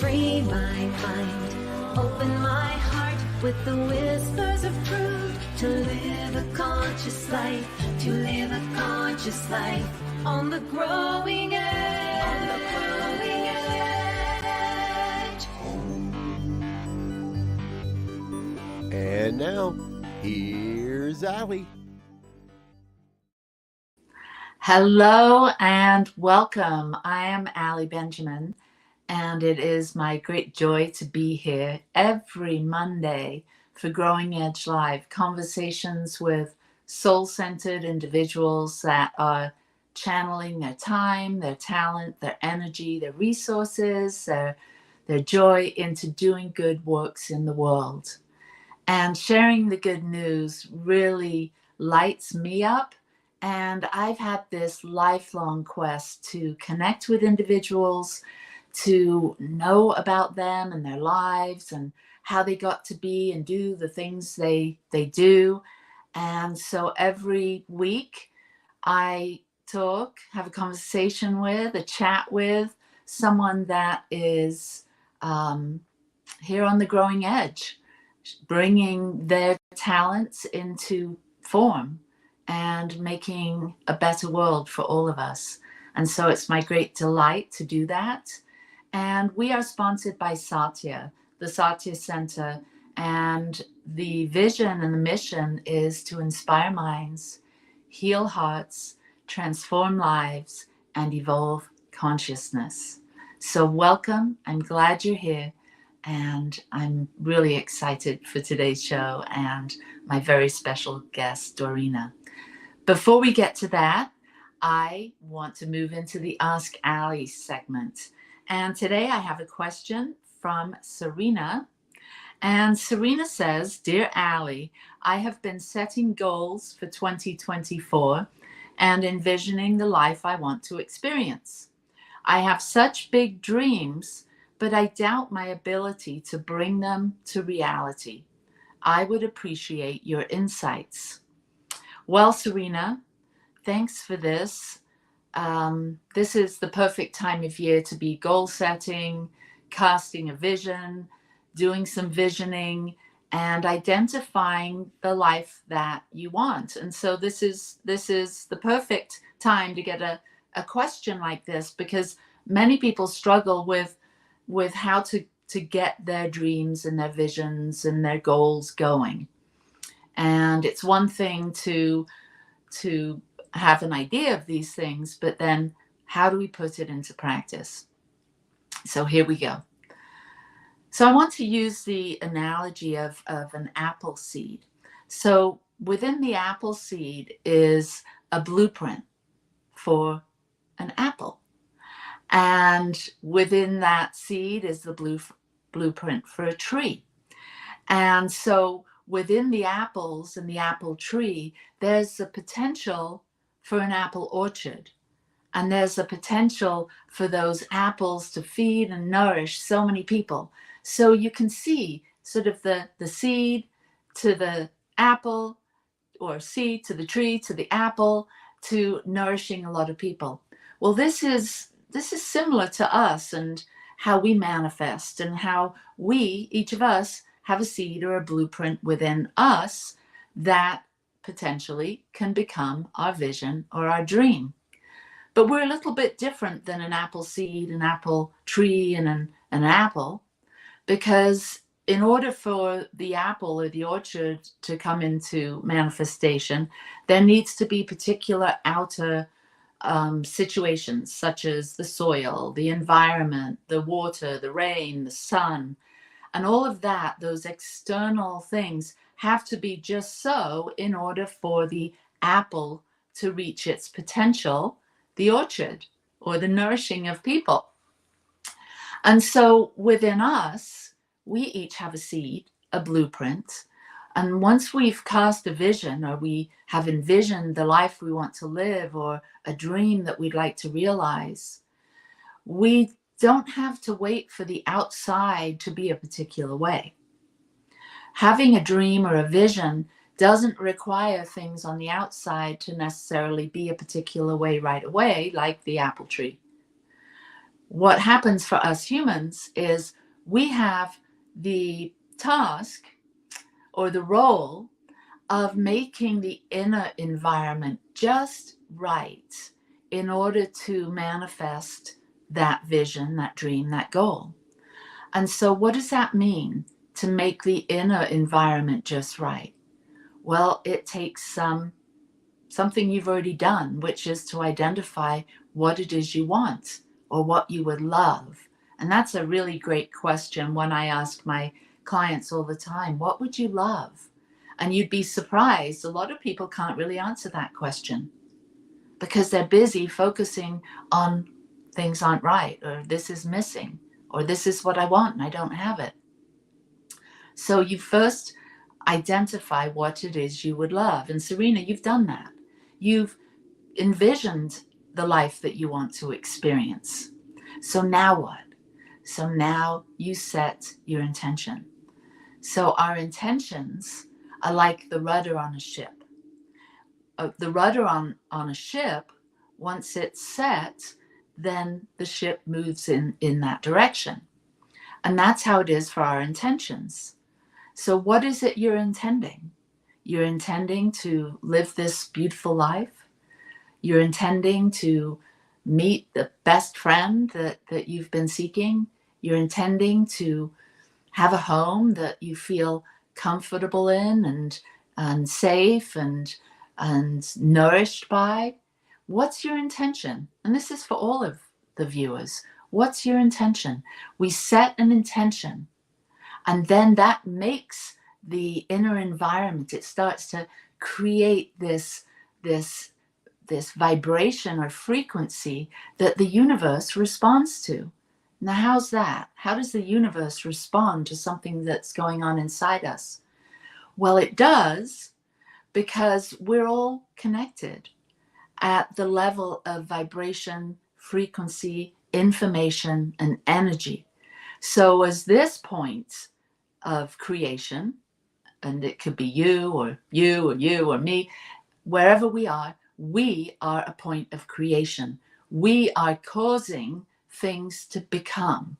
free my mind, open my heart with the whispers of truth, to live a conscious life, to live a conscious life on the growing edge, on the growing edge. And now, here's Allie. Hello and welcome. I am Allie Benjamin, and it is my great joy to be here every Monday for Growing Edge Live, conversations with soul-centered individuals that are channeling their time, their talent, their energy, their resources, their joy into doing good works in the world. And sharing the good news really lights me up. And I've had this lifelong quest to connect with individuals, to know about them and their lives and how they got to be and do the things they do. And so every week I have a conversation with, a chat with someone that is here on the growing edge, bringing their talents into form and making a better world for all of us. And so it's my great delight to do that. And we are sponsored by Satya, the thesatyacenter, and the vision and the mission is to inspire minds, heal hearts, transform lives, and evolve consciousness. So welcome. I'm glad you're here. And I'm really excited for today's show and my very special guest, Dorena. Before we get to that, I want to move into the Ask Allie segment. And today I have a question from Serena. And Serena says, Dear Allie, I have been setting goals for 2024 and envisioning the life I want to experience. I have such big dreams, but I doubt my ability to bring them to reality. I would appreciate your insights. Well, Serena, thanks for this. This is the perfect time of year to be goal setting, casting a vision, doing some visioning, and identifying the life that you want. And so this is the perfect time to get a question like this, because many people struggle with how to get their dreams and their visions and their goals going. And it's one thing to have an idea of these things, but then how do we put it into practice? So here we go. So I want to use the analogy of an apple seed. So within the apple seed is a blueprint for an apple. And within that seed is the blueprint for a tree. And so within the apples and the apple tree, there's the potential for an apple orchard. And there's the potential for those apples to feed and nourish so many people. So you can see sort of the seed to the apple, or seed to the tree, to the apple, to nourishing a lot of people. Well, this is similar to us and how we manifest, and how we, each of us, have a seed or a blueprint within us that potentially can become our vision or our dream. But we're a little bit different than an apple seed, an apple tree, and an apple, because in order for the apple or the orchard to come into manifestation, there needs to be particular outer situations, such as the soil, the environment, the water, the rain, the sun, and all of that. Those external things have to be just so in order for the apple to reach its potential, the orchard, or the nourishing of people. And so within us, we each have a seed, a blueprint. And once we've cast a vision, or we have envisioned the life we want to live, or a dream that we'd like to realize, we don't have to wait for the outside to be a particular way. Having a dream or a vision doesn't require things on the outside to necessarily be a particular way right away, like the apple tree. what happens for us humans is we have the task or the role of making the inner environment just right in order to manifest that vision, that dream, that goal. And so what does that mean, to make the inner environment just right? Well, it takes something you've already done, which is to identify what it is you want or what you would love. And that's a really great question. When I ask my clients all the time, what would you love? And you'd be surprised, a lot of people can't really answer that question because they're busy focusing on things aren't right, or this is missing, or this is what I want and I don't have it. So you first identify what it is you would love. And Serena, you've done that. You've envisioned the life that you want to experience. So now what? So now you set your intention. So our intentions are like the rudder on a ship. The rudder on a ship, once it's set, then the ship moves in that direction. And that's how it is for our intentions. So what is it you're intending? You're intending to live this beautiful life. You're intending to meet the best friend that you've been seeking. You're intending to have a home that you feel comfortable in and safe and nourished by. What's your intention? And this is for all of the viewers. What's your intention? We set an intention, and then that makes the inner environment. It starts to create this vibration or frequency that the universe responds to. Now, how's that? How does the universe respond to something that's going on inside us? Well, it does, because we're all connected at the level of vibration, frequency, information, and energy. So as this point of creation, and it could be you or you or you or me, wherever we are a point of creation. We are causing things to become.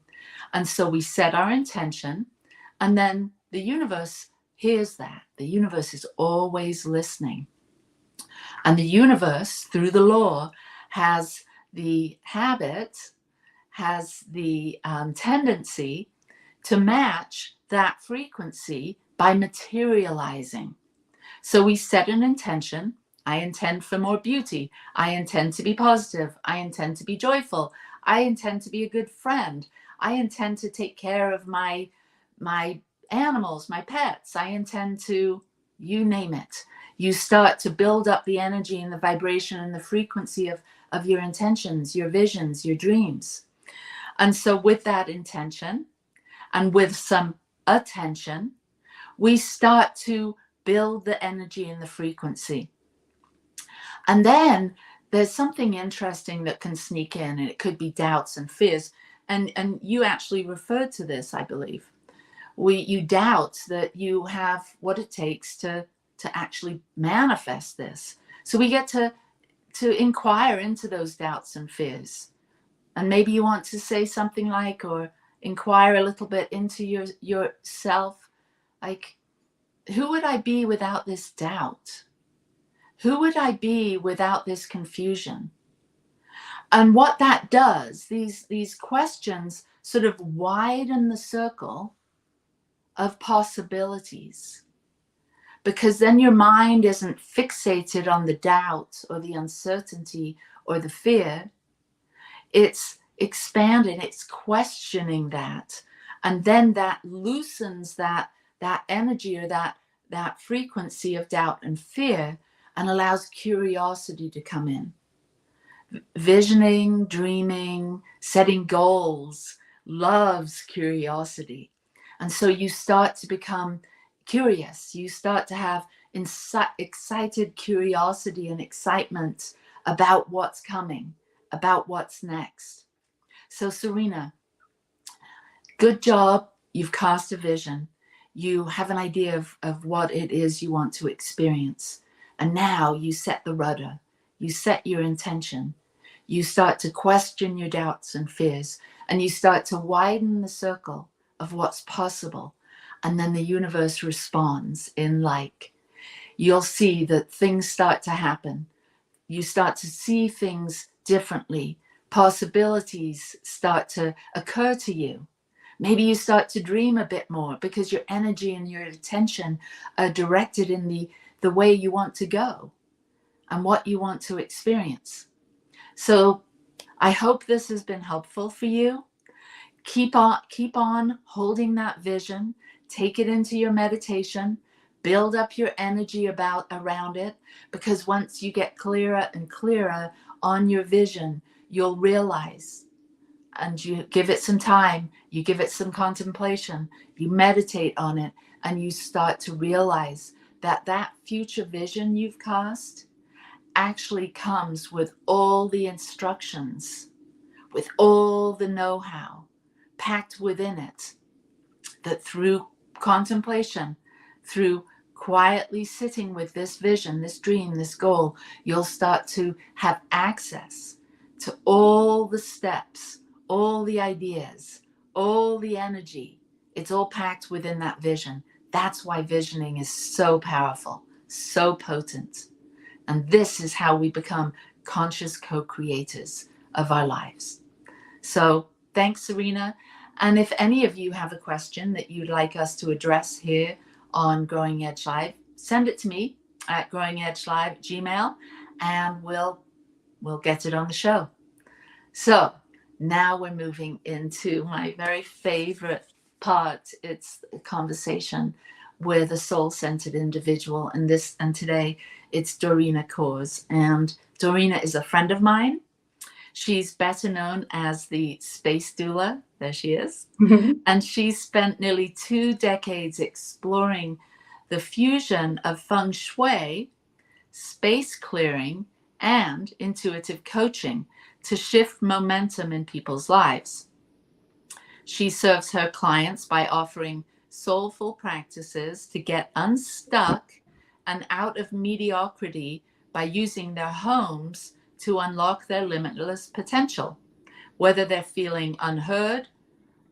And so we set our intention, and then the universe hears that. The universe is always listening. And the universe, through the law, has the habit, has the tendency to match that frequency by materializing. So we set an intention. I intend for more beauty. I intend to be positive. I intend to be joyful. I intend to be a good friend. I intend to take care of my animals, my pets. I intend to, you name it. You start to build up the energy and the vibration and the frequency of your intentions, your visions, your dreams. And so with that intention and with some attention, we start to build the energy and the frequency. And then there's something interesting that can sneak in, and it could be doubts and fears. And you actually referred to this, I believe. You doubt that you have what it takes to actually manifest this. So we get to inquire into those doubts and fears. And maybe you want to say something like, or inquire a little bit into yourself, like, who would I be without this doubt? Who would I be without this confusion? And what that does, these questions sort of widen the circle of possibilities, because then your mind isn't fixated on the doubt or the uncertainty or the fear. It's expanding, it's questioning that. And then that loosens that energy or that frequency of doubt and fear, and allows curiosity to come in. Visioning, dreaming, setting goals loves curiosity. And so you start to become curious. You start to have excited curiosity and excitement about what's coming, about what's next. So Serena, good job. You've cast a vision. You have an idea of what it is you want to experience. And now you set the rudder. You set your intention. You start to question your doubts and fears, and you start to widen the circle of what's possible. And then the universe responds in like. You'll see that things start to happen. You start to see things differently. Possibilities start to occur to you. Maybe you start to dream a bit more because your energy and your attention are directed in the way you want to go and what you want to experience. So I hope this has been helpful for you. Keep on holding that vision. Take it into your meditation. Build up your energy around it, because once you get clearer and clearer on your vision, you'll realize, and you give it some time, you give it some contemplation, you meditate on it, and you start to realize that that future vision you've cast actually comes with all the instructions, with all the know-how packed within it, that through contemplation, through quietly sitting with this vision, this dream, this goal, you'll start to have access to all the steps, all the ideas, all the energy. It's all packed within that vision. That's why visioning is so powerful, so potent. And this is how we become conscious co-creators of our lives. So thanks, Serena. And if any of you have a question that you'd like us to address here on Growing Edge Live, send it to me at growingedgelive@gmail.com, and we'll get it on the show. So now we're moving into my very favorite part. It's a conversation with a soul-centered individual, and today it's Dorena Kohrs. And Dorena is a friend of mine. She's better known as the space doula. There she is. And she's spent nearly 2 decades exploring the fusion of feng shui, space clearing, and intuitive coaching to shift momentum in people's lives. She serves her clients by offering soulful practices to get unstuck and out of mediocrity by using their homes to unlock their limitless potential. Whether they're feeling unheard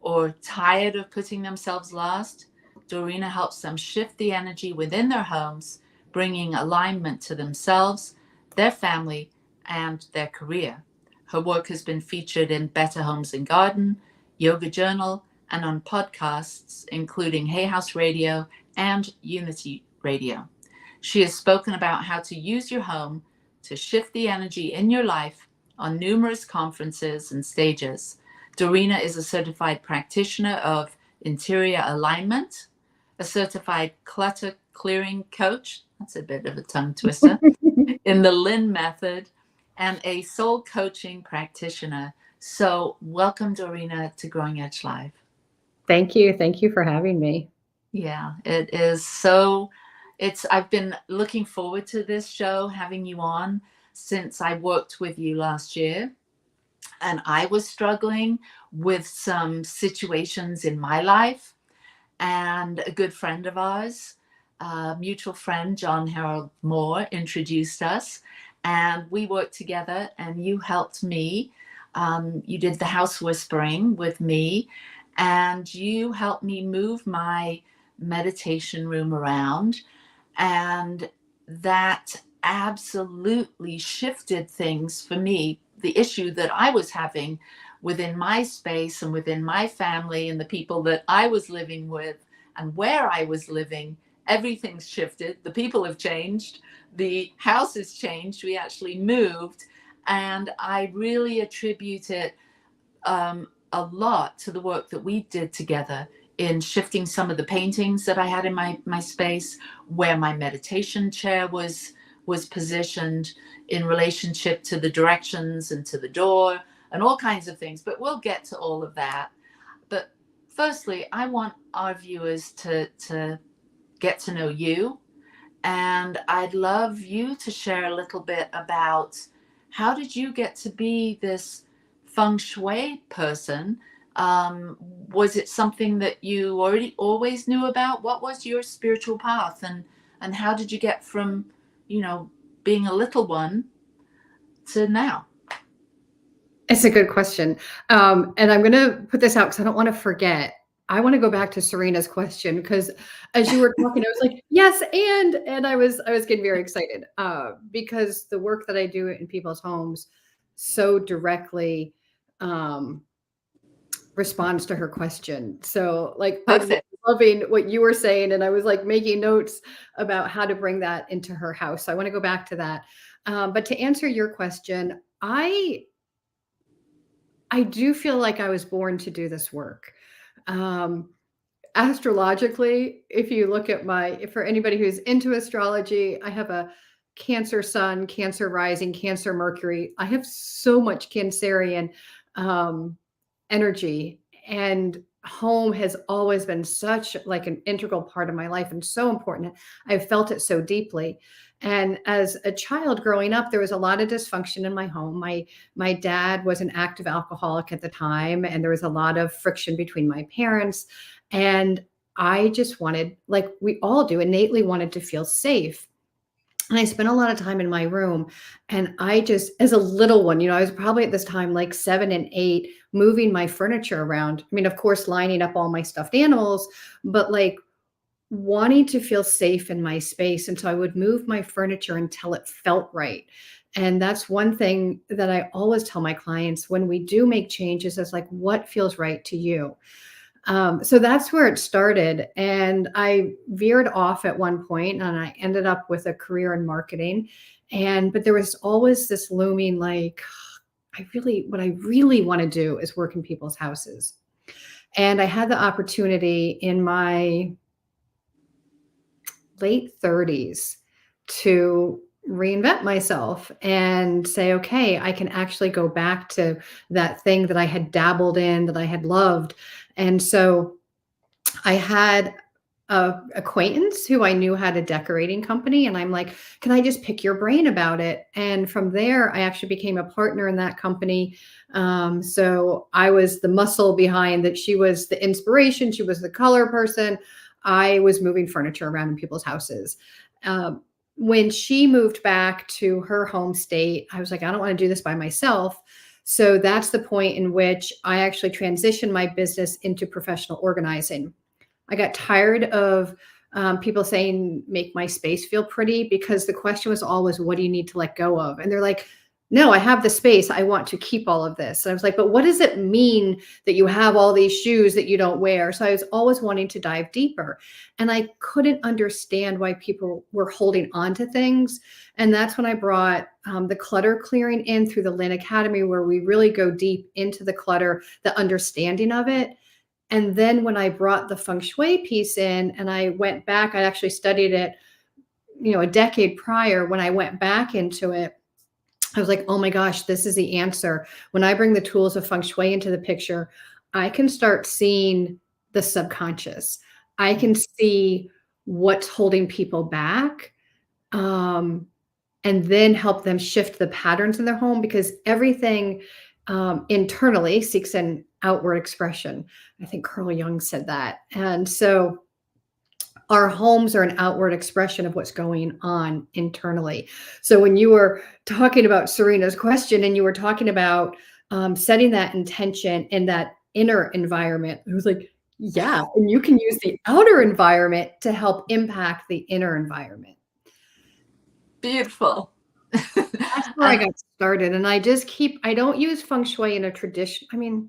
or tired of putting themselves last, Dorena helps them shift the energy within their homes, bringing alignment to themselves, their family, and their career. Her work has been featured in Better Homes and Garden, Yoga Journal, and on podcasts, including Hay House Radio and Unity Radio. She has spoken about how to use your home to shift the energy in your life on numerous conferences and stages. Dorena is a certified practitioner of interior alignment, a certified clutter clearing coach, that's a bit of a tongue twister, in the Lynn method, and a soul coaching practitioner. So welcome, Dorena, to Growing Edge Live. Thank you. Thank you for having me. Yeah, it is so, I've been looking forward to this show, having you on, since I worked with you last year. And I was struggling with some situations in my life. And a good friend of ours, a mutual friend, John Harold Moore, introduced us. And we worked together, and you helped me. You did the house whispering with me, and you helped me move my meditation room around. And that absolutely shifted things for me. The issue that I was having within my space and within my family and the people that I was living with and where I was living, everything's shifted. The people have changed. The house has changed. We actually moved. And I really attribute it a lot to the work that we did together in shifting some of the paintings that I had in my space, where my meditation chair was positioned in relationship to the directions and to the door and all kinds of things. But we'll get to all of that. But firstly, I want our viewers to get to know you. And I'd love you to share a little bit about, how did you get to be this feng shui person? Was it something that you always knew about? What was your spiritual path, and how did you get from, being a little one to now? It's a good question. And I'm going to put this out because I don't want to forget. I want to go back to Serena's question because as you were talking, I was like, yes, and I was getting very excited because the work that I do in people's homes so directly um, responds to her question. So like I'm Perfect. loving what you were saying, and I was like making notes about how to bring that into her house. So I want to go back to that. But to answer your question, I do feel like I was born to do this work. Um, Astrologically, if you look at for anybody who's into astrology, I have a Cancer Sun, Cancer Rising, Cancer Mercury. I have so much Cancerian um, energy, and home has always been such like an integral part of my life and so important. I've felt it so deeply. And as a child growing up, there was a lot of dysfunction in my home. My dad was an active alcoholic at the time, and there was a lot of friction between my parents. And I just wanted, like we all do, innately wanted to feel safe. And I spent a lot of time in my room. And I just, as a little one, I was probably at this time like 7 and 8, moving my furniture around. I mean, of course, lining up all my stuffed animals, but like wanting to feel safe in my space. And so I would move my furniture until it felt right. And that's one thing that I always tell my clients when we do make changes is like, what feels right to you? So that's where it started. And I veered off at one point and I ended up with a career in marketing. But there was always this looming, like, what I really want to do is work in people's houses. And I had the opportunity in my late 30s to reinvent myself and say, okay, I can actually go back to that thing that I had dabbled in, that I had loved. And so I had a acquaintance who I knew had a decorating company. And I'm like, can I just pick your brain about it? And from there, I actually became a partner in that company. So I was the muscle behind that. She was the inspiration. She was the color person. I was moving furniture around in people's houses. When she moved back to her home state, I was like, I don't want to do this by myself. So that's the point in which I actually transitioned my business into professional organizing. I got tired of people saying, make my space feel pretty, because the question was always, what do you need to let go of? And they're like, no, I have the space. I want to keep all of this. And I was like, but what does it mean that you have all these shoes that you don't wear? So I was always wanting to dive deeper. And I couldn't understand why people were holding on to things. And that's when I brought the clutter clearing in through the Lynn Academy, where we really go deep into the clutter, the understanding of it. And then when I brought the feng shui piece in and I went back, I actually studied it, a decade prior. When I went back into it, I was like, oh my gosh, this is the answer. When I bring the tools of feng shui into the picture, I can start seeing the subconscious. I can see what's holding people back, and then help them shift the patterns in their home, because everything internally seeks an outward expression. I think Carl Jung said that. And so our homes are an outward expression of what's going on internally. So when you were talking about Serena's question and you were talking about setting that intention in that inner environment, it was like, yeah, and you can use the outer environment to help impact the inner environment. Beautiful. That's where I got started. And I don't use feng shui in a tradition. I mean,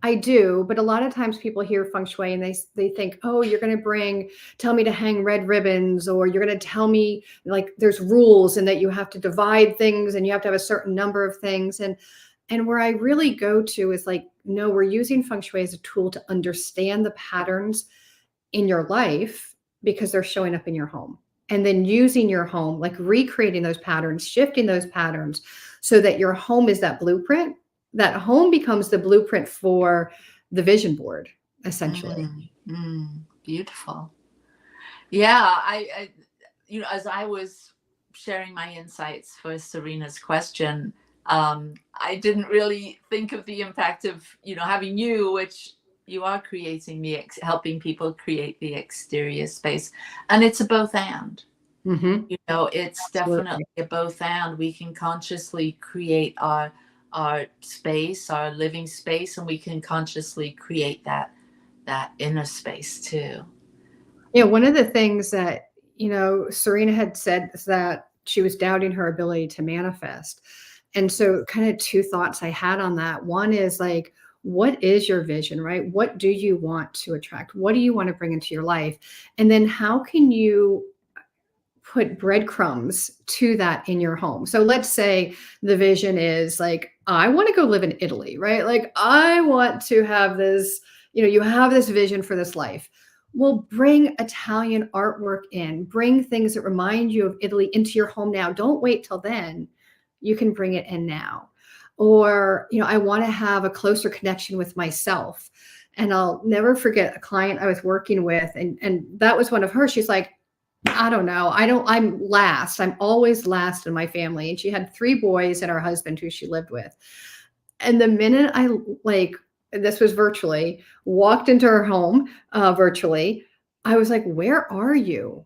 I do, but a lot of times people hear feng shui and they think, oh, you're going to tell me to hang red ribbons, or you're going to tell me like there's rules and that you have to divide things and you have to have a certain number of things. And where I really go to is like, no, we're using feng shui as a tool to understand the patterns in your life because they're showing up in your home. And then using your home, like recreating those patterns, shifting those patterns so that your home is that blueprint. That home becomes the blueprint for the vision board, essentially. Beautiful. Yeah, I as I was sharing my insights for Serena's question, I didn't really think of the impact of, having you, which you are creating helping people create the exterior space. And it's a both and. Mm-hmm. It's Absolutely. Definitely a both and. We can consciously create our our space, our living space, and we can consciously create that inner space too. Yeah, one of the things that, Serena had said is that she was doubting her ability to manifest. And so kind of two thoughts I had on that. One is like, what is your vision, right? What do you want to attract? What do you want to bring into your life? And then how can you put breadcrumbs to that in your home? So let's say the vision is like, I want to go live in Italy, right? Like I want to have this, you have this vision for this life. Well, bring Italian artwork in, bring things that remind you of Italy into your home now. Don't wait till then. You can bring it in now. Or, I want to have a closer connection with myself. And I'll never forget a client I was working with. And that was one of hers. She's like, I don't know. I'm last. I'm always last in my family. And she had 3 boys and her husband who she lived with. And the minute this was virtually, walked into her home virtually, I was like, where are you?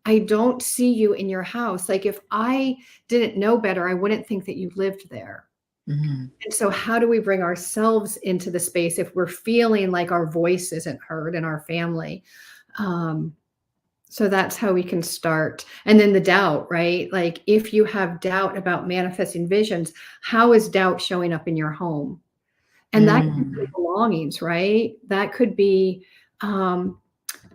I don't see you in your house. Like if I didn't know better, I wouldn't think that you lived there. Mm-hmm. And so how do we bring ourselves into the space if we're feeling like our voice isn't heard in our family? So that's how we can start. And then the doubt, right? Like if you have doubt about manifesting visions, how is doubt showing up in your home? And that could be belongings, right? That could be, I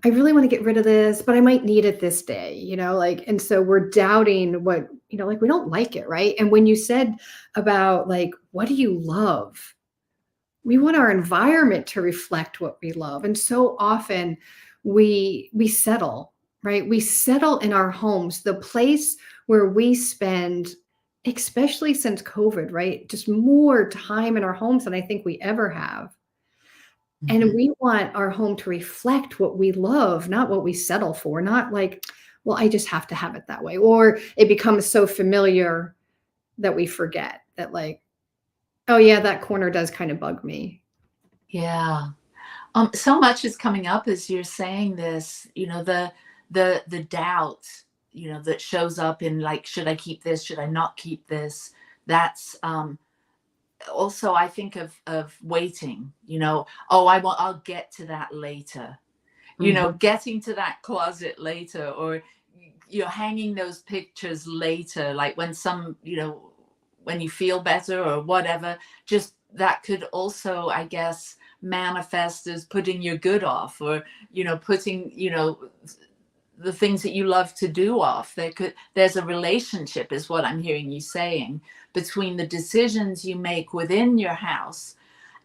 really want to get rid of this, but I might need it this day, and so we're doubting what, we don't like it, right? And when you said about like, what do you love? We want our environment to reflect what we love. And so often we settle, right? We settle in our homes, the place where we spend, especially since COVID, right? Just more time in our homes than I think we ever have. Mm-hmm. And we want our home to reflect what we love, not what we settle for, not like, well, I just have to have it that way. Or it becomes so familiar that we forget that like, oh yeah, that corner does kind of bug me. Yeah. So much is coming up as you're saying this, the doubt, that shows up in like, should I keep this? Should I not keep this? That's, also I think of waiting, I'll get to that later, getting to that closet later, or you're hanging those pictures later, like when when you feel better or whatever, just that could also, I guess, manifest as putting your good off, or, putting, the things that you love to do off. There's a relationship, is what I'm hearing you saying, between the decisions you make within your house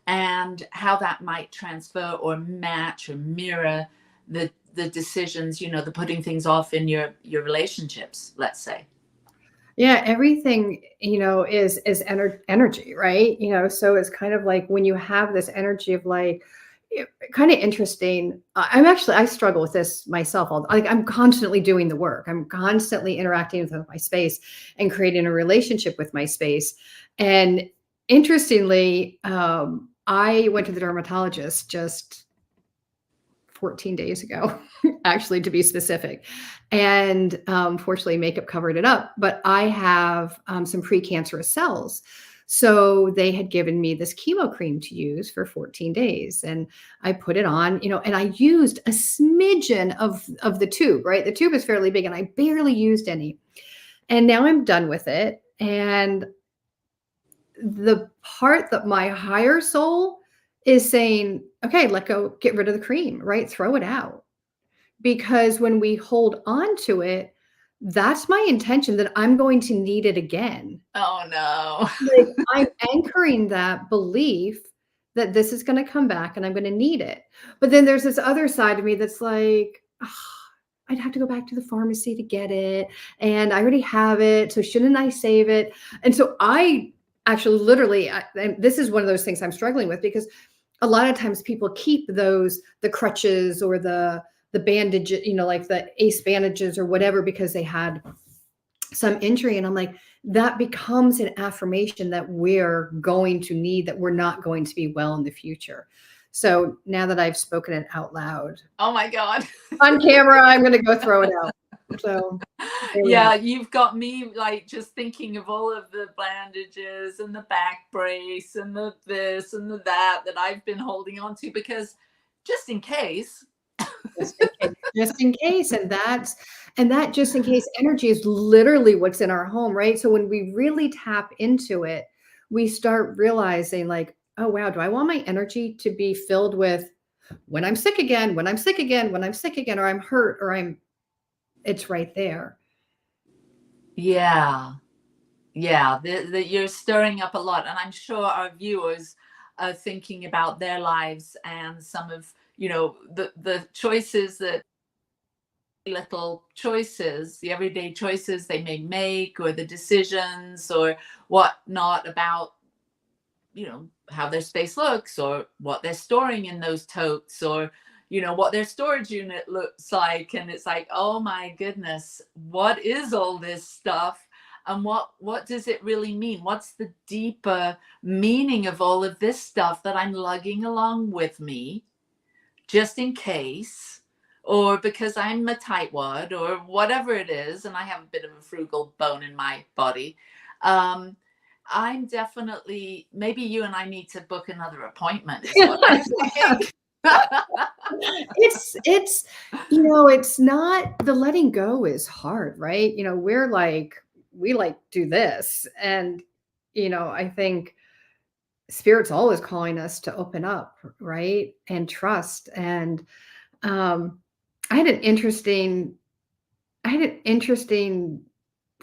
and how that might transfer or match or mirror the decisions, the putting things off in your relationships, let's say. Yeah, everything, is energy, right? So it's kind of like when you have this energy of like, kind of interesting. I struggle with this myself. I'm constantly doing the work. I'm constantly interacting with my space and creating a relationship with my space. And interestingly, I went to the dermatologist just 14 days ago, actually, to be specific. And fortunately, makeup covered it up. But I have some precancerous cells. So they had given me this chemo cream to use for 14 days. And I put it on, and I used a smidgen of the tube, right? The tube is fairly big and I barely used any. And now I'm done with it. And the part that my higher soul is saying, okay, let go, get rid of the cream, right? Throw it out. Because when we hold on to it, that's my intention that I'm going to need it again. Oh no. Like, I'm anchoring that belief that this is going to come back and I'm going to need it. But then there's this other side of me that's like, I'd have to go back to the pharmacy to get it. And I already have it. So shouldn't I save it? And so I actually literally, and this is one of those things I'm struggling with, because a lot of times people keep the crutches or the bandage, like the ACE bandages or whatever, because they had some injury. And I'm like, that becomes an affirmation that we're going to need, that we're not going to be well in the future. So now that I've spoken it out loud. Oh my God. On camera, I'm going to go throw it out. So there we Yeah, are. you've got me like just thinking of all of the bandages and the back brace and the this and the that I've been holding on to because just in case. Just in case, just in case. And that just in case energy is literally what's in our home, right? So when we really tap into it, we start realizing like, oh wow, do I want my energy to be filled with when I'm sick again, when I'm sick again, when I'm sick again, or I'm hurt, or it's right there. Yeah. Yeah, you're stirring up a lot, and I'm sure our viewers are thinking about their lives and some of the choices that little choices, the everyday choices they may make, or the decisions or whatnot about how their space looks or what they're storing in those totes or what their storage unit looks like. And it's like, oh my goodness, what is all this stuff? And what does it really mean? What's the deeper meaning of all of this stuff that I'm lugging along with me just in case, or because I'm a tightwad or whatever it is, and I have a bit of a frugal bone in my body. I'm definitely, maybe you and I need to book another appointment is what I'm saying. It's it's not, the letting go is hard, right? We're like, we like do this. And, I think spirit's always calling us to open up, right? And trust. And I had an interesting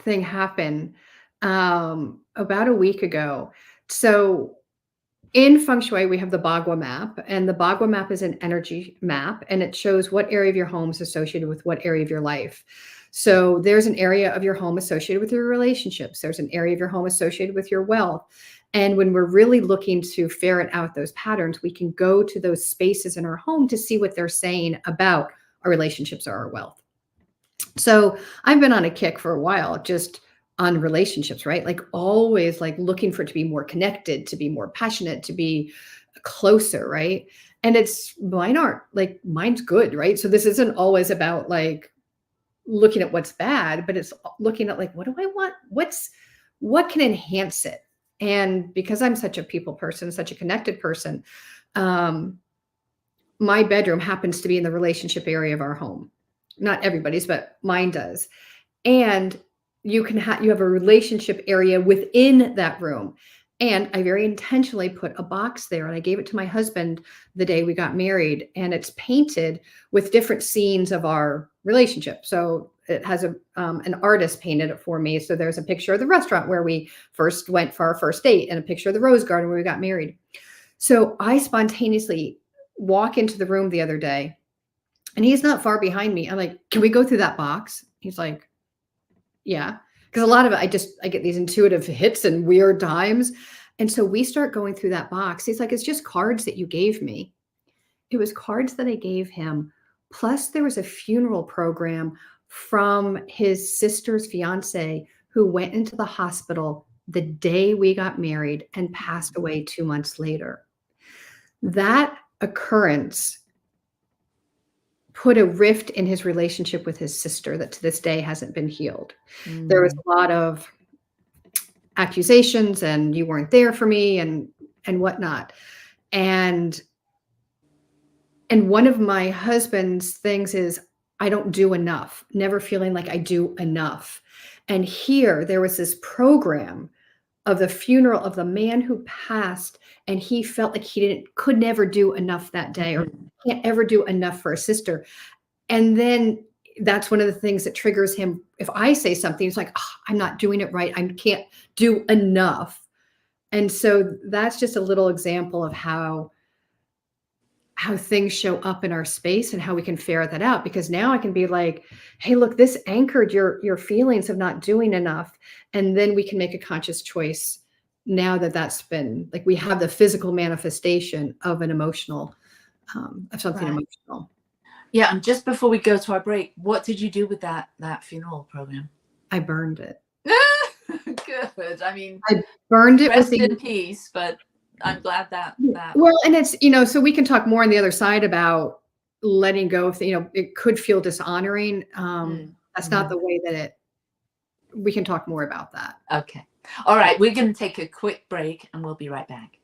thing happen about a week ago. So in feng shui, we have the Bagua map, and the Bagua map is an energy map, and it shows what area of your home is associated with what area of your life. So there's an area of your home associated with your relationships. There's an area of your home associated with your wealth. And when we're really looking to ferret out those patterns, we can go to those spaces in our home to see what they're saying about our relationships or our wealth. So I've been on a kick for a while, just on relationships, right? Like always like looking for it to be more connected, to be more passionate, to be closer, right? And mine's good, right? So this isn't always about like looking at what's bad, but it's looking at like, what do I want? What can enhance it? And because I'm such a people person, such a connected person, my bedroom happens to be in the relationship area of our home. Not everybody's, but mine does. And you have a relationship area within that room. And I very intentionally put a box there, and I gave it to my husband the day we got married, and it's painted with different scenes of our relationship. So it has an artist painted it for me. So there's a picture of the restaurant where we first went for our first date, and a picture of the rose garden where we got married. So I spontaneously walk into the room the other day, and he's not far behind me. I'm like, can we go through that box? He's like, yeah. Because a lot of it, I get these intuitive hits and weird times. And so we start going through that box. He's like, it's just cards that you gave me. It was cards that I gave him. Plus there was a funeral program from his sister's fiance who went into the hospital the day we got married and passed away 2 months later. That occurrence put a rift in his relationship with his sister that to this day hasn't been healed. There was a lot of accusations and you weren't there for me and whatnot. And one of my husband's things is I don't do enough, never feeling like I do enough. And here there was this program of the funeral of the man who passed, and he felt like he could never do enough that day or can't ever do enough for a sister. And then that's one of the things that triggers him. If I say something, it's like, oh, I'm not doing it right. I can't do enough. And so that's just a little example of how things show up in our space and how we can ferret that out. Because now I can be like, hey, look, this anchored your feelings of not doing enough. And then we can make a conscious choice now that that's been like, we have the physical manifestation of an emotional, of something emotional. Yeah. And just before we go to our break, what did you do with that funeral program? I burned it. Good. I mean, I burned it rest in peace, but I'm glad that well, and it's, so we can talk more on the other side about letting go of, it could feel dishonoring. That's not the way that we can talk more about that. Okay. All right. We're going to take a quick break and we'll be right back.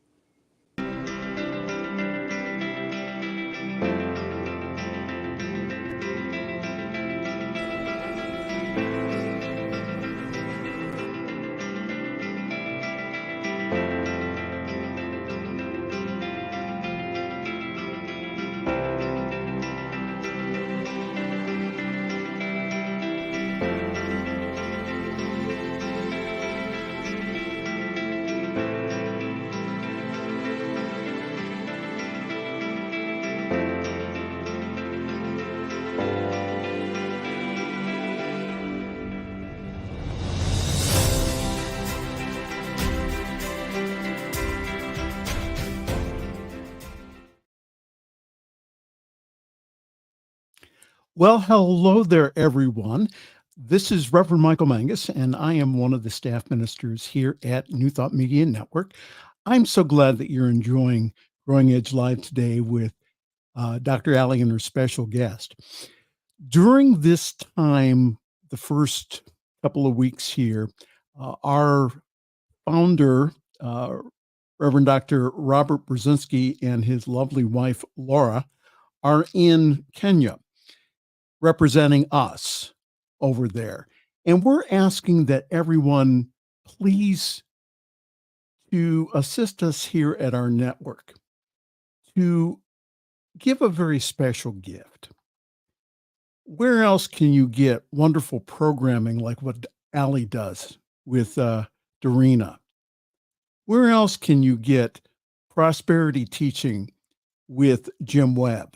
Well, hello there, everyone. This is Reverend Michael Mangus, and I am one of the staff ministers here at New Thought Media Network. I'm so glad that you're enjoying Growing Edge Live today with Dr. Allie and her special guest. During this time, the first couple of weeks here, our founder, Reverend Dr. Robert Brzezinski, and his lovely wife, Laura, are in Kenya, representing us over there. And we're asking that everyone please to assist us here at our network to give a very special gift. Where else can you get wonderful programming like what Allie does with Dorena? Where else can you get prosperity teaching with Jim Webb?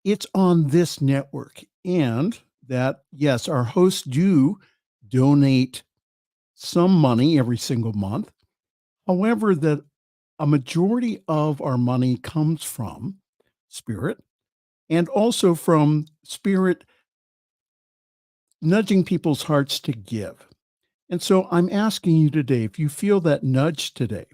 It's on this network, and that, yes, our hosts do donate some money every single month. However, that a majority of our money comes from Spirit, and also from Spirit nudging people's hearts to give. And so I'm asking you today, if you feel that nudge today,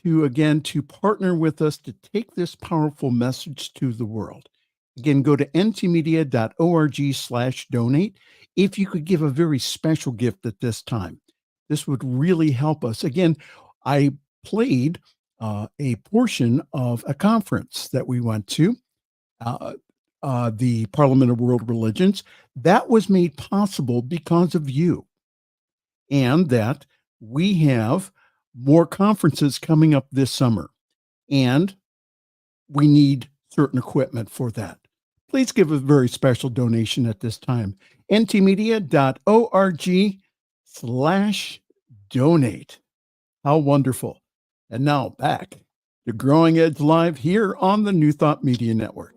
to partner with us to take this powerful message to the world. Again, go to ntmedia.org/donate. If you could give a very special gift at this time, this would really help us. Again, I played a portion of a conference that we went to, the Parliament of World Religions. That was made possible because of you. And that we have more conferences coming up this summer. And we need certain equipment for that. Please give a very special donation at this time. ntmedia.org/donate. How wonderful. And now back to Growing Edge Live here on the New Thought Media Network.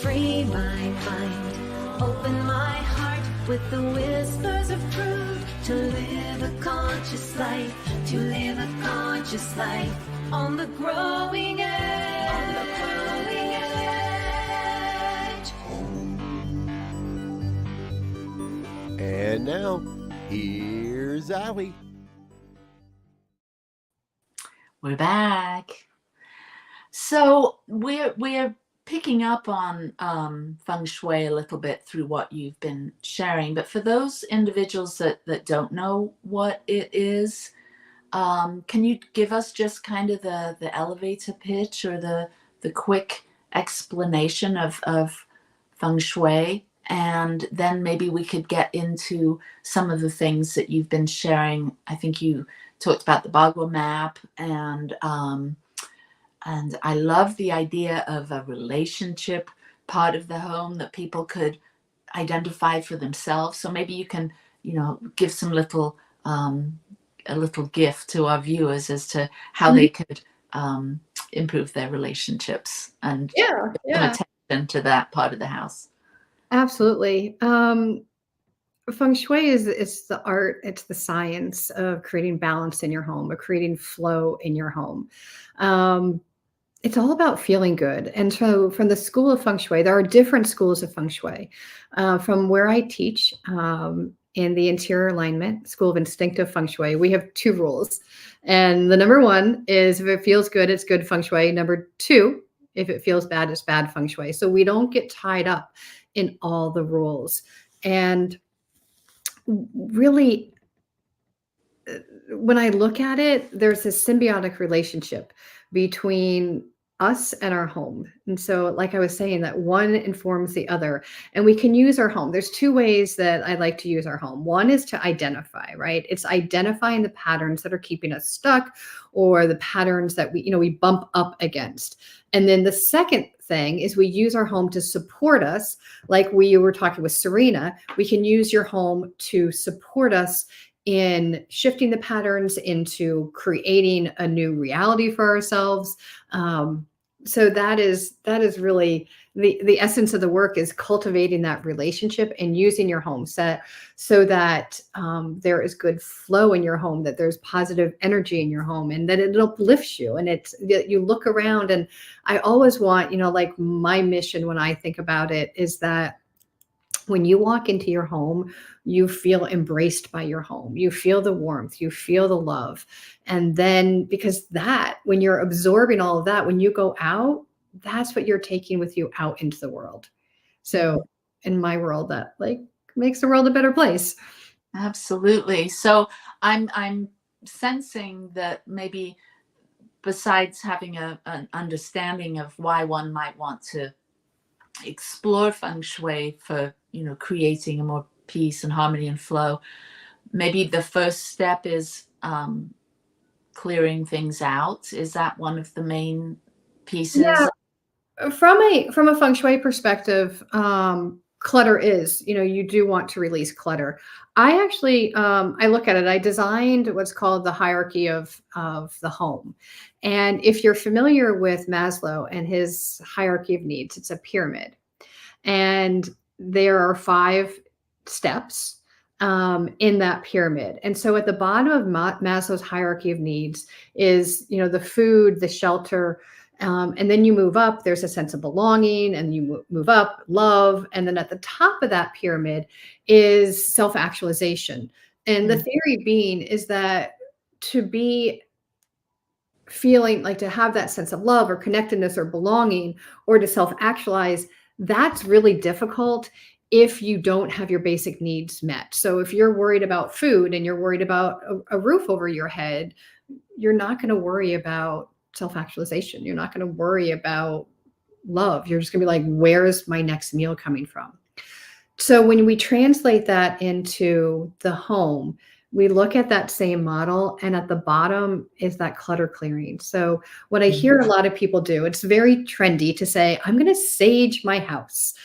Free my mind, open my heart with the whispers of truth. To live a conscious life, to live a conscious life on the growing edge. On the growing edge. And now, here's Allie. We're back. So we're picking up on feng shui a little bit through what you've been sharing, but for those individuals that don't know what it is, can you give us just kind of the elevator pitch or the quick explanation of feng shui? And then maybe we could get into some of the things that you've been sharing. I think you talked about the Bagua map, and I love the idea of a relationship part of the home that people could identify for themselves. So maybe you can, give some little a little gift to our viewers as to how they could improve their relationships and Yeah. some attention to that part of the house. Absolutely. Feng Shui it's the art, it's the science of creating balance in your home, of creating flow in your home. It's all about feeling good. And so from the school of Feng Shui, there are different schools of Feng Shui. From where I teach in the interior alignment, School of Instinctive Feng Shui, we have 2 rules. And the number 1 is if it feels good, it's good Feng Shui. Number 2, if it feels bad, it's bad Feng Shui. So we don't get tied up in all the rules. And really, when I look at it, there's a symbiotic relationship between us and our home. And so, like I was saying, that one informs the other. And we can use our home. There's two ways that I like to use our home. One is to identify, right? It's identifying the patterns that are keeping us stuck, or the patterns that we bump up against. And then the second thing is we use our home to support us. Like we were talking with Serena, we can use your home to support us in shifting the patterns into creating a new reality for ourselves. So that is really the essence of the work, is cultivating that relationship and using your home set so that there is good flow in your home, that there's positive energy in your home, and that it uplifts you. And it's that you look around, and I always want, like my mission when I think about it is that when you walk into your home, you feel embraced by your home. You feel the warmth, you feel the love. And then because when you're absorbing all of that, when you go out, that's what you're taking with you out into the world. So in my world, that makes the world a better place. Absolutely. So I'm sensing that maybe besides having an understanding of why one might want to explore feng shui for creating a more peace and harmony and flow, maybe the first step is clearing things out. Is that one of the main pieces? Yeah. From a feng shui perspective, clutter is, you do want to release clutter. I actually, I look at it, I designed what's called the hierarchy of the home. And if you're familiar with Maslow and his hierarchy of needs, it's a pyramid. And there are 5 steps in that pyramid. And so at the bottom of Maslow's hierarchy of needs is, the food, the shelter, and then you move up, there's a sense of belonging, and you move up, love. And then at the top of that pyramid is self-actualization. And the theory being is that to be feeling like, to have that sense of love or connectedness or belonging, or to self-actualize, that's really difficult if you don't have your basic needs met. So if you're worried about food and you're worried about a roof over your head, you're not going to worry about self-actualization. You're not going to worry about love. You're just going to be like, where is my next meal coming from? So when we translate that into the home, we look at that same model, and at the bottom is that clutter clearing. So what I hear a lot of people do, it's very trendy to say, I'm going to sage my house.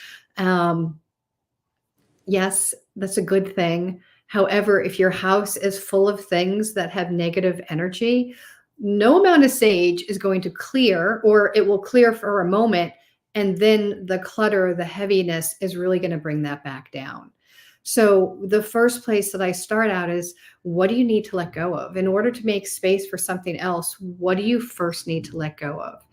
Yes, that's a good thing. However, if your house is full of things that have negative energy, no amount of sage is going to clear, or it will clear for a moment, and then the clutter, the heaviness is really going to bring that back down. So the first place that I start out is, what do you need to let go of? In order to make space for something else, what do you first need to let go of?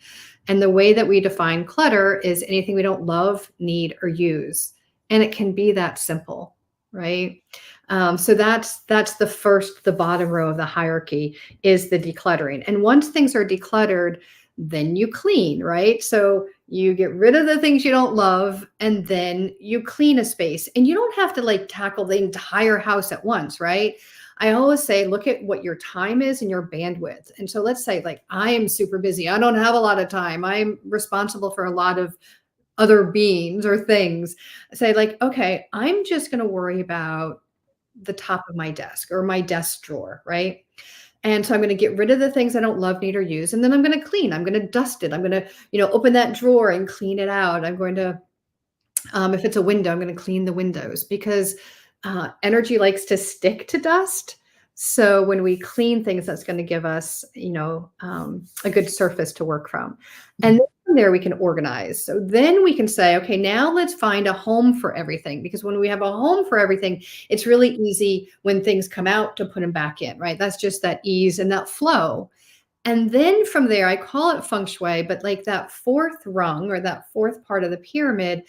And the way that we define clutter is anything we don't love, need, or use. And it can be that simple, right? So that's the bottom row of the hierarchy is the decluttering. And once things are decluttered, then you clean, right? So you get rid of the things you don't love, and then you clean a space. And you don't have to tackle the entire house at once, right? I always say, look at what your time is and your bandwidth. And so let's say I am super busy. I don't have a lot of time. I'm responsible for a lot of other beings or things. Say okay, I'm just going to worry about the top of my desk or my desk drawer, right? And so I'm going to get rid of the things I don't love, need, or use. And then I'm going to clean. I'm going to dust it. I'm going to, open that drawer and clean it out. I'm going to, if it's a window, I'm going to clean the windows, because energy likes to stick to dust. So when we clean things, that's going to give us, a good surface to work from. And then from there we can organize. So then we can say, okay, now let's find a home for everything. Because when we have a home for everything, it's really easy when things come out to put them back in, right? That's just that ease and that flow. And then from there, I call it feng shui, but that 4th rung, or that 4th part of the pyramid,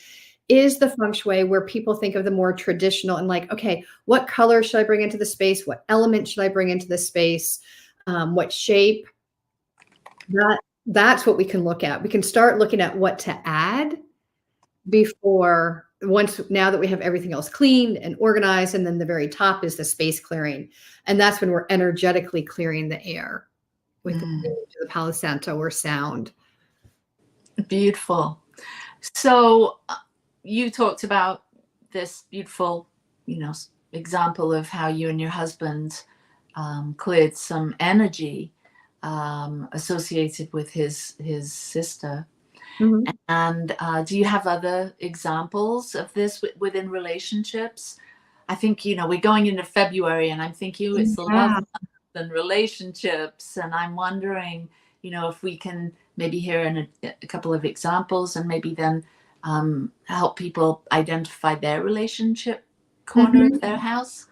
is the feng shui where people think of the more traditional and okay, what color should I bring into the space? What element should I bring into the space? What shape? That's what we can look at. We can start looking at what to add before now that we have everything else cleaned and organized, and then the very top is the space clearing. And that's when we're energetically clearing the air with the Palo Santo or sound. Beautiful. So you talked about this beautiful, example of how you and your husband cleared some energy associated with his sister. Mhm. And do you have other examples of this within relationships? I think, we're going into February, and I'm thinking it's the love month and relationships. And I'm wondering, if we can maybe hear a couple of examples, and maybe then help people identify their relationship corner of their house.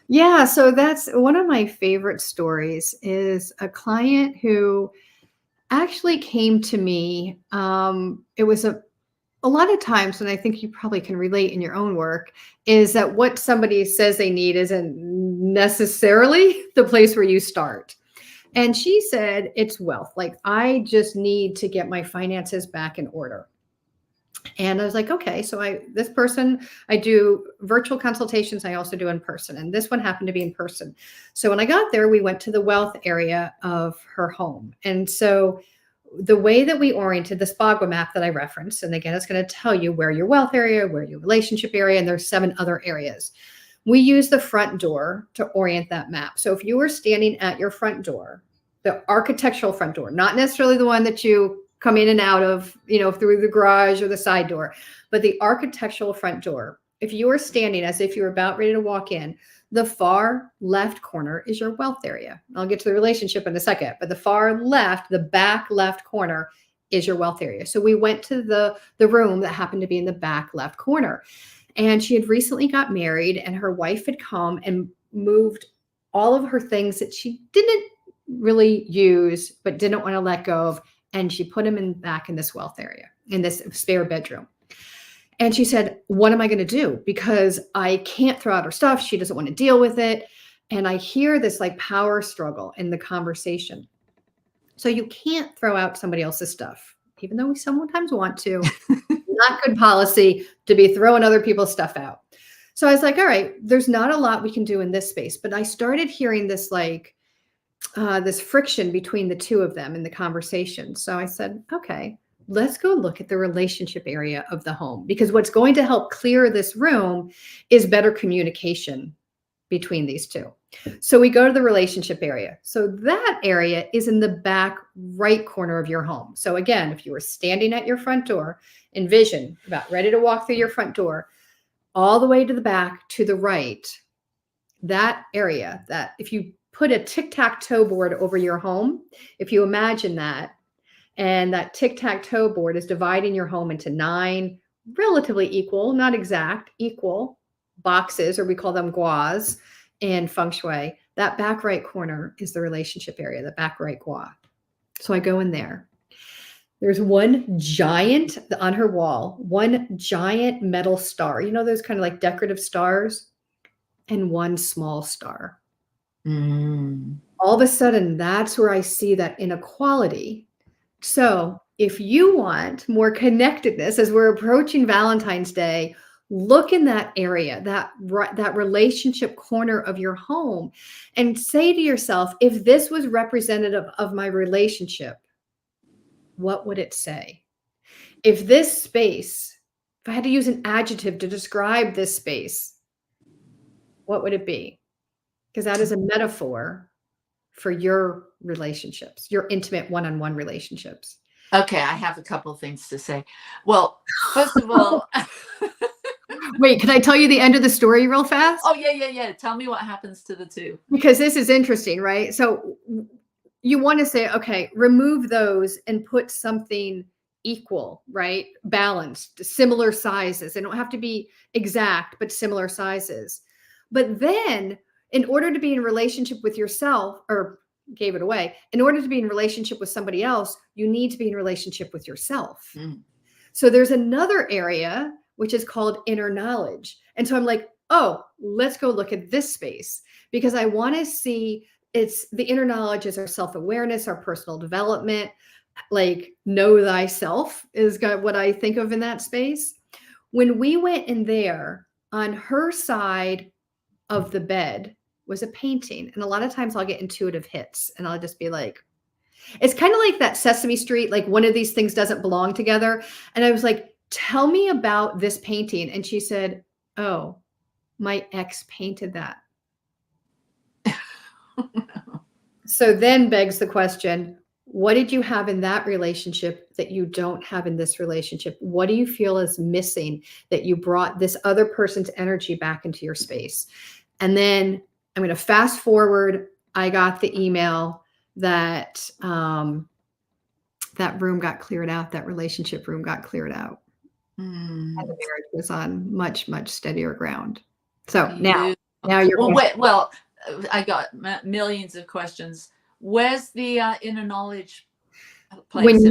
Yeah, so that's one of my favorite stories, is a client who actually came to me. It was a lot of times, and I think you probably can relate in your own work, is that what somebody says they need isn't necessarily the place where you start. And she said, it's wealth. Like, I just need to get my finances back in order. And I was like, okay, so this person, I do virtual consultations. I also do in person. And this one happened to be in person. So when I got there, we went to the wealth area of her home. And so the way that we oriented the Spagua map that I referenced, and again, it's going to tell you where your wealth area, where your relationship area, and there's 7 other areas. We use the front door to orient that map. So if you were standing at your front door, the architectural front door, not necessarily the one that you come in and out of, through the garage or the side door, but the architectural front door, if you were standing as if you were about ready to walk in, the far left corner is your wealth area. I'll get to the relationship in a second, but the far left, the back left corner is your wealth area. So we went to the room that happened to be in the back left corner. And she had recently got married, and her wife had come and moved all of her things that she didn't really use, but didn't want to let go of. And she put them back in this wealth area, in this spare bedroom. And she said, what am I going to do? Because I can't throw out her stuff. She doesn't want to deal with it. And I hear this like power struggle in the conversation. So you can't throw out somebody else's stuff, even though we sometimes want to. Not good policy to be throwing other people's stuff out. So I was like, all right, there's not a lot we can do in this space. But I started hearing this this friction between the two of them in the conversation. So I said, okay, let's go look at the relationship area of the home, because what's going to help clear this room is better communication between these two. So we go to the relationship area. So that area is in the back right corner of your home. So again, if you were standing at your front door, envision about ready to walk through your front door, all the way to the back to the right, that area, that if you put a tic-tac-toe board over your home, if you imagine that, and that tic-tac-toe board is dividing your home into 9 relatively equal, not exact, equal boxes, or we call them guas in feng shui, that back right corner is the relationship area, the back right gua. So I go in there. There's one giant, on her wall, one giant metal star, those kind of like decorative stars, and one small star. All of a sudden, that's where I see that inequality. So if you want more connectedness as we're approaching Valentine's Day, look in that area, that relationship corner of your home, and say to yourself, if this was representative of my relationship, what would it say? If this space, if I had to use an adjective to describe this space, what would it be? Because that is a metaphor for your relationships, your intimate one-on-one relationships. Okay, I have a couple things to say. Well, first of all, wait, can I tell you the end of the story real fast? Oh, yeah. Tell me what happens to the two. Because this is interesting, right? So you want to say, okay, remove those and put something equal, right? Balanced, similar sizes. They don't have to be exact, but similar sizes. But then, in order to be in relationship with yourself, or gave it away, in order to be in relationship with somebody else, you need to be in relationship with yourself. So there's another area which is called inner knowledge. And so I'm like, oh, let's go look at this space, because I want to see, it's the inner knowledge is our self-awareness, our personal development, like know thyself is what I think of in that space. When we went in there, on her side of the bed was a painting. And a lot of times I'll get intuitive hits and I'll just be like, it's kind of like that Sesame Street, like one of these things doesn't belong together. And I was like, tell me about this painting. And she said, oh, my ex painted that. So then begs the question, what did you have in that relationship that you don't have in this relationship? What do you feel is missing that you brought this other person's energy back into your space? And then I'm going to fast forward. I got the email that that room got cleared out. That relationship room got cleared out. And the marriage was on much, much steadier ground. So now you're well, I got millions of questions. Where's the inner knowledge place?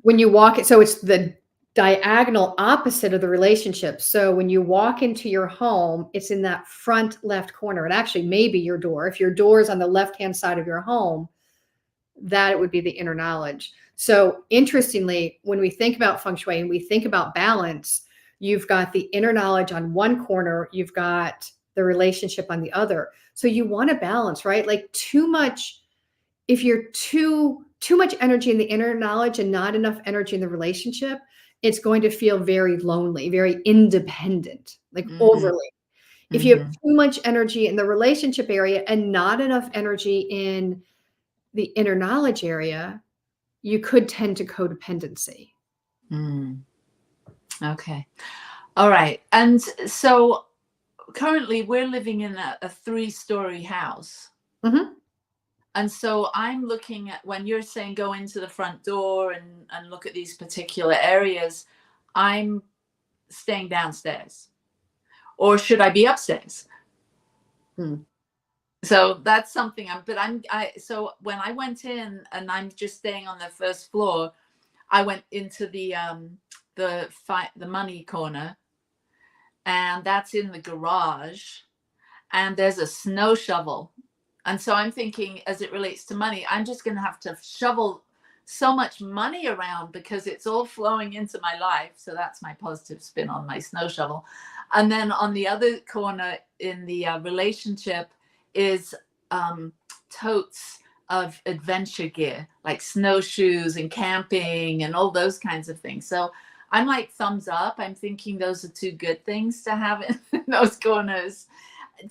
When you walk it, so it's the diagonal opposite of the relationship. So when you walk into your home, it's in that front left corner. It actually may be your door. If your door is on the left-hand side of your home, that it would be the inner knowledge. So interestingly, when we think about feng shui and we think about balance, you've got the inner knowledge on one corner, you've got the relationship on the other. So you want to balance, right? Like too much, if you're too much energy in the inner knowledge and not enough energy in the relationship, it's going to feel very lonely, very independent, like overly. If you have too much energy in the relationship area and not enough energy in the inner knowledge area, you could tend to codependency. Okay. All right. And so currently we're living in a 3-story house. And so I'm looking at, when you're saying go into the front door and look at these particular areas, I'm staying downstairs. Or should I be upstairs? So that's something so when I went in and I'm just staying on the first floor, I went into the money corner, and that's in the garage, and there's a snow shovel. And so I'm thinking, as it relates to money, I'm just going to have to shovel so much money around because it's all flowing into my life. So that's my positive spin on my snow shovel. And then on the other corner in the relationship is totes of adventure gear, like snowshoes and camping and all those kinds of things. So I'm like, thumbs up. I'm thinking those are 2 good things to have in those corners.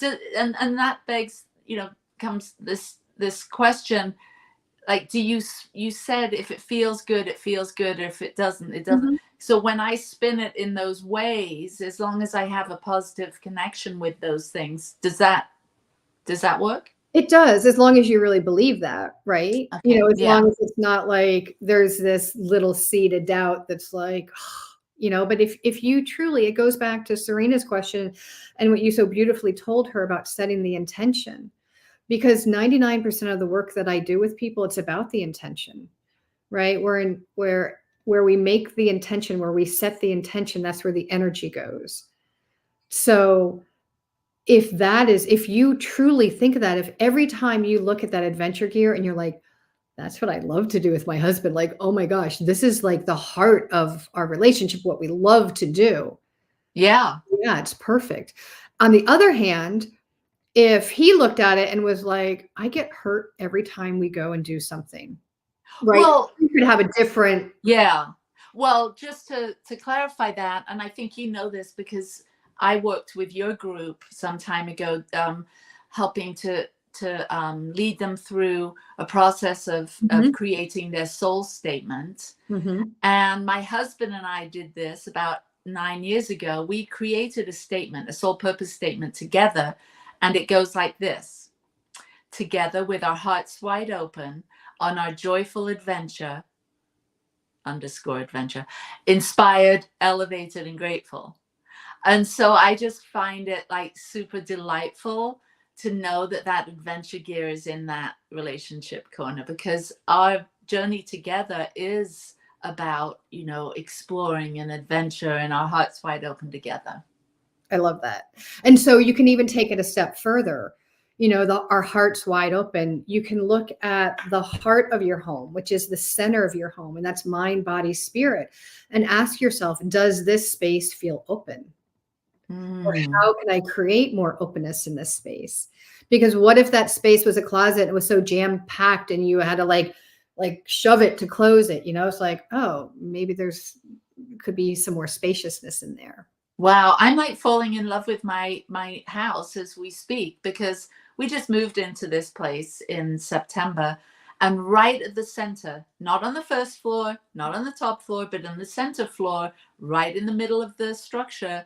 And that begs, comes this question, like, you said if it feels good, it feels good, or if it doesn't, it doesn't. So when I spin it in those ways, as long as I have a positive connection with those things, does that work? It does, as long as you really believe that, right? Okay. As long as it's not like there's this little seed of doubt that's like, but if you truly, it goes back to Serena's question and what you so beautifully told her about setting the intention, because 99% of the work that I do with people, it's about the intention, right? Where we make the intention, where we set the intention, that's where the energy goes. So if you truly think of that, if every time you look at that adventure gear and you're like, that's what I love to do with my husband, like, oh my gosh, this is like the heart of our relationship, what we love to do. Yeah, it's perfect. On the other hand, if he looked at it and was like, I get hurt every time we go and do something, right? Well, you could have a different. Yeah. Well, just to clarify that, and I think you know this because I worked with your group some time ago, helping to lead them through a process of creating their soul statement. And my husband and I did this about 9 years ago. We created a statement, a soul purpose statement together. And it goes like this: together with our hearts wide open on our joyful adventure, _adventure, inspired, elevated, and grateful. And so I just find it like super delightful to know that adventure gear is in that relationship corner, because our journey together is about, exploring an adventure and our hearts wide open together. I love that. And so you can even take it a step further. our heart's wide open, you can look at the heart of your home, which is the center of your home, and that's mind, body, spirit, and ask yourself, does this space feel open? Or how can I create more openness in this space? Because what if that space was a closet and it was so jam packed and you had to like shove it to close it? It's like, oh, maybe could be some more spaciousness in there. Wow, I'm like falling in love with my house as we speak, because we just moved into this place in September, and right at the center, not on the first floor, not on the top floor, but on the center floor, right in the middle of the structure,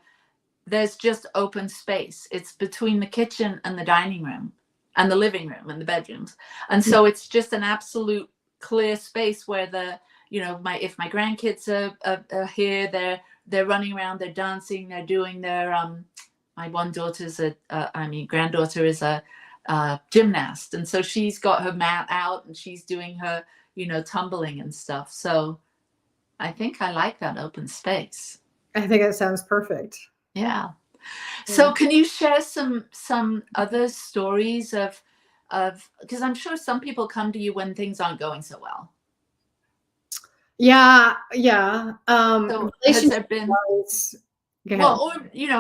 there's just open space. It's between the kitchen and the dining room and the living room and the bedrooms. And so it's just an absolute clear space where if my grandkids are here, they're running around, they're dancing, they're doing their, my one daughter's granddaughter is a gymnast. And so she's got her mat out and she's doing her, tumbling and stuff. So I think I like that open space. I think that sounds perfect. Yeah. So can you share some other stories of because I'm sure some people come to you when things aren't going so well. Yeah. So has there been or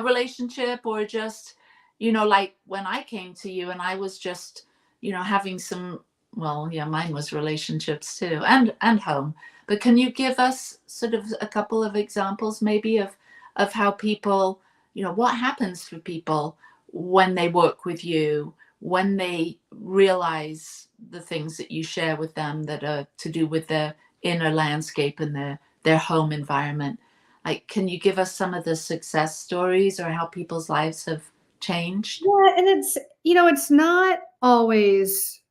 relationship, or just like when I came to you and I was just having some, mine was relationships too, and home. But can you give us sort of a couple of examples maybe of how people, what happens for people when they work with you, when they realize the things that you share with them that are to do with their inner landscape and their home environment? Like, can you give us some of the success stories or how people's lives have changed? Yeah, and it's not always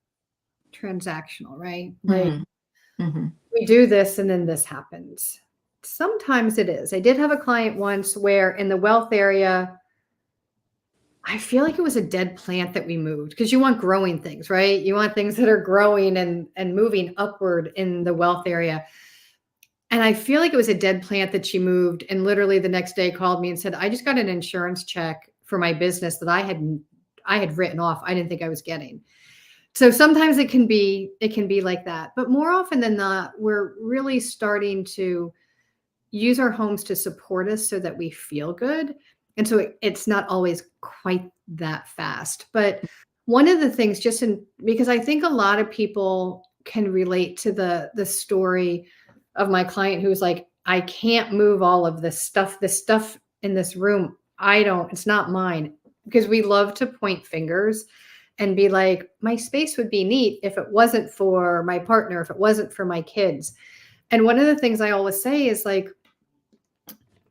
transactional, right? Like we do this and then this happens. Sometimes it is. I did have a client once where in the wealth area, I feel like it was a dead plant that we moved, because you want growing things, right? You want things that are growing and moving upward in the wealth area. And I feel like it was a dead plant that she moved, and literally the next day called me and said, I just got an insurance check for my business that I had written off. I didn't think I was getting. So sometimes it can be like that. But more often than not, we're really starting to use our homes to support us so that we feel good. And so it's not always quite that fast. But one of the things, because I think a lot of people can relate to the story of my client who was like, I can't move all of this stuff in this room. It's not mine. Because we love to point fingers and be like, my space would be neat if it wasn't for my partner, if it wasn't for my kids. And one of the things I always say is like,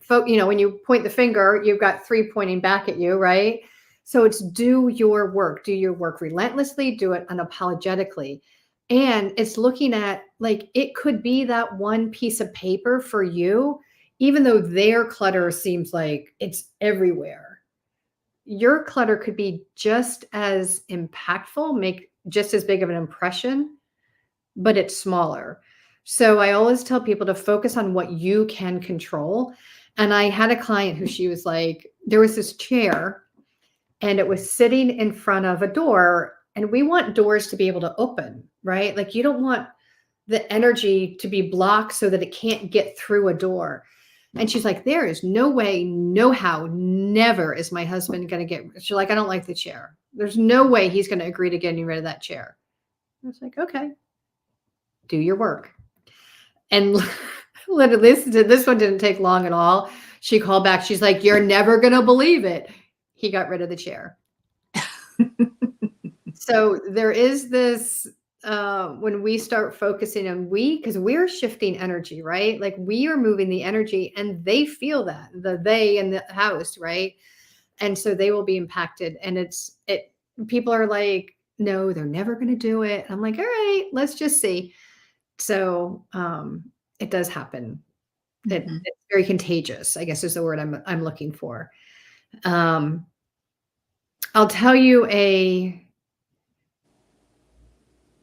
when you point the finger, you've got three pointing back at you, right? So it's do your work relentlessly, do it unapologetically. And it's looking at, like, it could be that one piece of paper for you, even though their clutter seems like it's everywhere. Your clutter could be just as impactful, make just as big of an impression, but it's smaller. So I always tell people to focus on what you can control. And I had a client who she was like, there was this chair and it was sitting in front of a door, and we want doors to be able to open, right? Like, you don't want the energy to be blocked so that it can't get through a door. And she's like, there is no way, no how, never is my husband going to get, she's like, I don't like the chair. There's no way he's going to agree to getting rid of that chair. I was like, okay, do your work. And literally, this one didn't take long at all. She called back. She's like, you're never going to believe it. He got rid of the chair. So there is this, when we start focusing on because we're shifting energy, right? Like, we are moving the energy, and they feel that, they in the house, right? And so they will be impacted. And people are like, no, they're never going to do it. I'm like, all right, let's just see. So it does happen. It's very contagious, I guess is the word I'm looking for. I'll tell you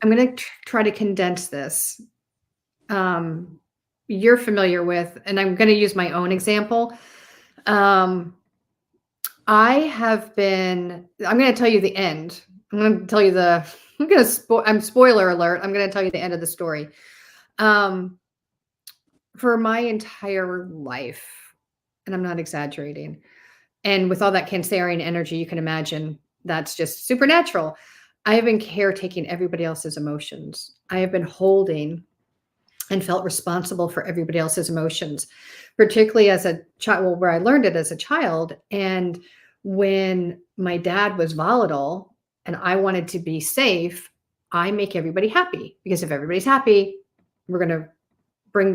I'm going to try to condense this. You're familiar with, and I'm going to use my own example. I'm going to tell you the end. I'm going to tell you I'm spoiler alert. I'm going to tell you the end of the story. For my entire life, and I'm not exaggerating, and with all that Cancerian energy, you can imagine that's just supernatural. I have been caretaking everybody else's emotions. I have been holding and felt responsible for everybody else's emotions, particularly as a child, well, where I learned it as a child. And when my dad was volatile and I wanted to be safe, I make everybody happy, because if everybody's happy, we're going to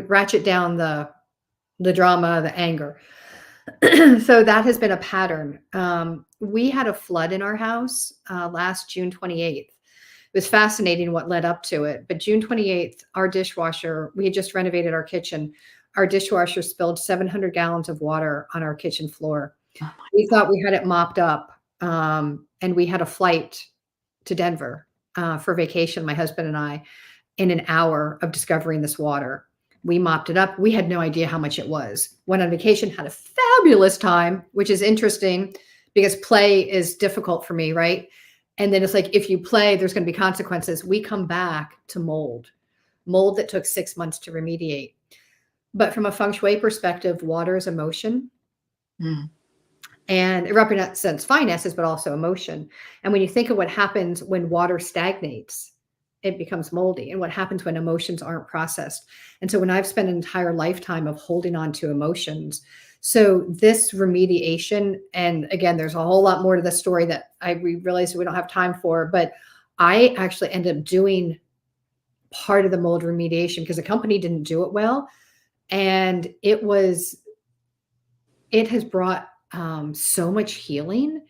ratchet down the drama, the anger. So that has been a pattern. We had a flood in our house last June 28th. It was fascinating what led up to it. But June 28th, our dishwasher, we had just renovated our kitchen. Our dishwasher spilled 700 gallons of water on our kitchen floor. Oh We thought we had it mopped up. And we had a flight to Denver for vacation, my husband and I, in an hour of discovering this water. We mopped it up. We had no idea how much it was. Went on vacation, had a fabulous time, which is interesting because play is difficult for me, right? And then it's like, if you play, there's going to be consequences. We come back to mold that took 6 months to remediate. But from a feng shui perspective, water is emotion. Mm. And it represents finances, but also emotion. And when you think of what happens when water stagnates, it becomes moldy. And what happens when emotions aren't processed. And so when I've spent an entire lifetime of holding on to emotions, so this remediation, and again, there's a whole lot more to the story that we realized we don't have time for, but I actually ended up doing part of the mold remediation because the company didn't do it well. And it has brought so much healing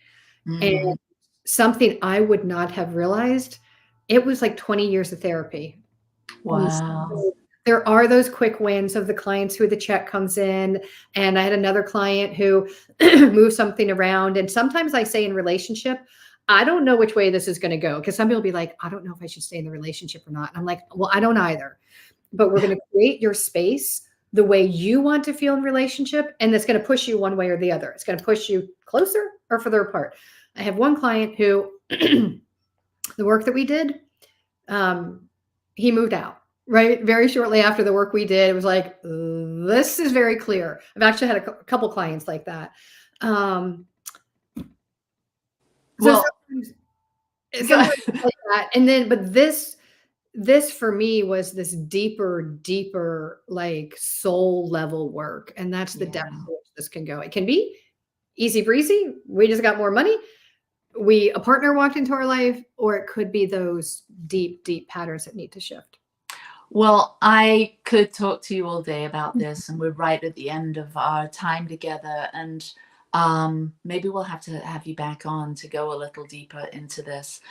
and something I would not have realized. It was like 20 years of therapy. Wow. So there are those quick wins of the clients who the check comes in. And I had another client who moved something around. And sometimes I say in relationship, I don't know which way this is going to go. Because some people be like, I don't know if I should stay in the relationship or not. And I'm like, well, I don't either. But we're going to create your space the way you want to feel in relationship. And that's going to push you one way or the other. It's going to push you closer or further apart. I have one client who the work that we did, he moved out, right? Very shortly after the work we did, it was like, this is very clear. I've actually had a couple clients like that. Sometimes like that. And then, but this for me was this deeper, like soul level work. And that's the depth to which this can go. It can be easy breezy. We just got more money. A partner walked into our life, or it could be those deep patterns that need to shift. Well, I could talk to you all day about this, and we're right at the end of our time together. And maybe we'll have to have you back on to go a little deeper into this.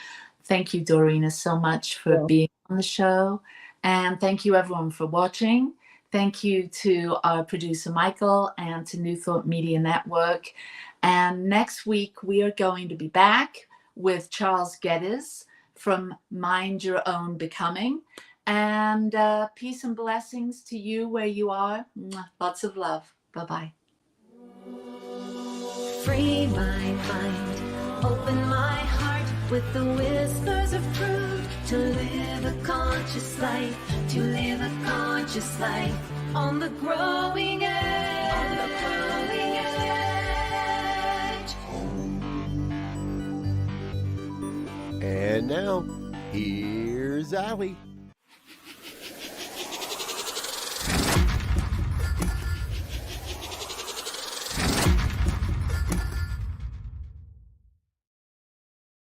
Thank you, Dorena, so much for being on the show. And thank you, everyone, for watching. Thank you to our producer, Michael, and to New Thought Media Network. And next week, we are going to be back with Charles Geddes from Mind Your Own Becoming. And peace and blessings to you where you are. Lots of love. Bye-bye. Free my mind, open my heart with the whispers of truth. To live a conscious life, to live a conscious life on the growing edge. On the growing edge. And now, here's Allie.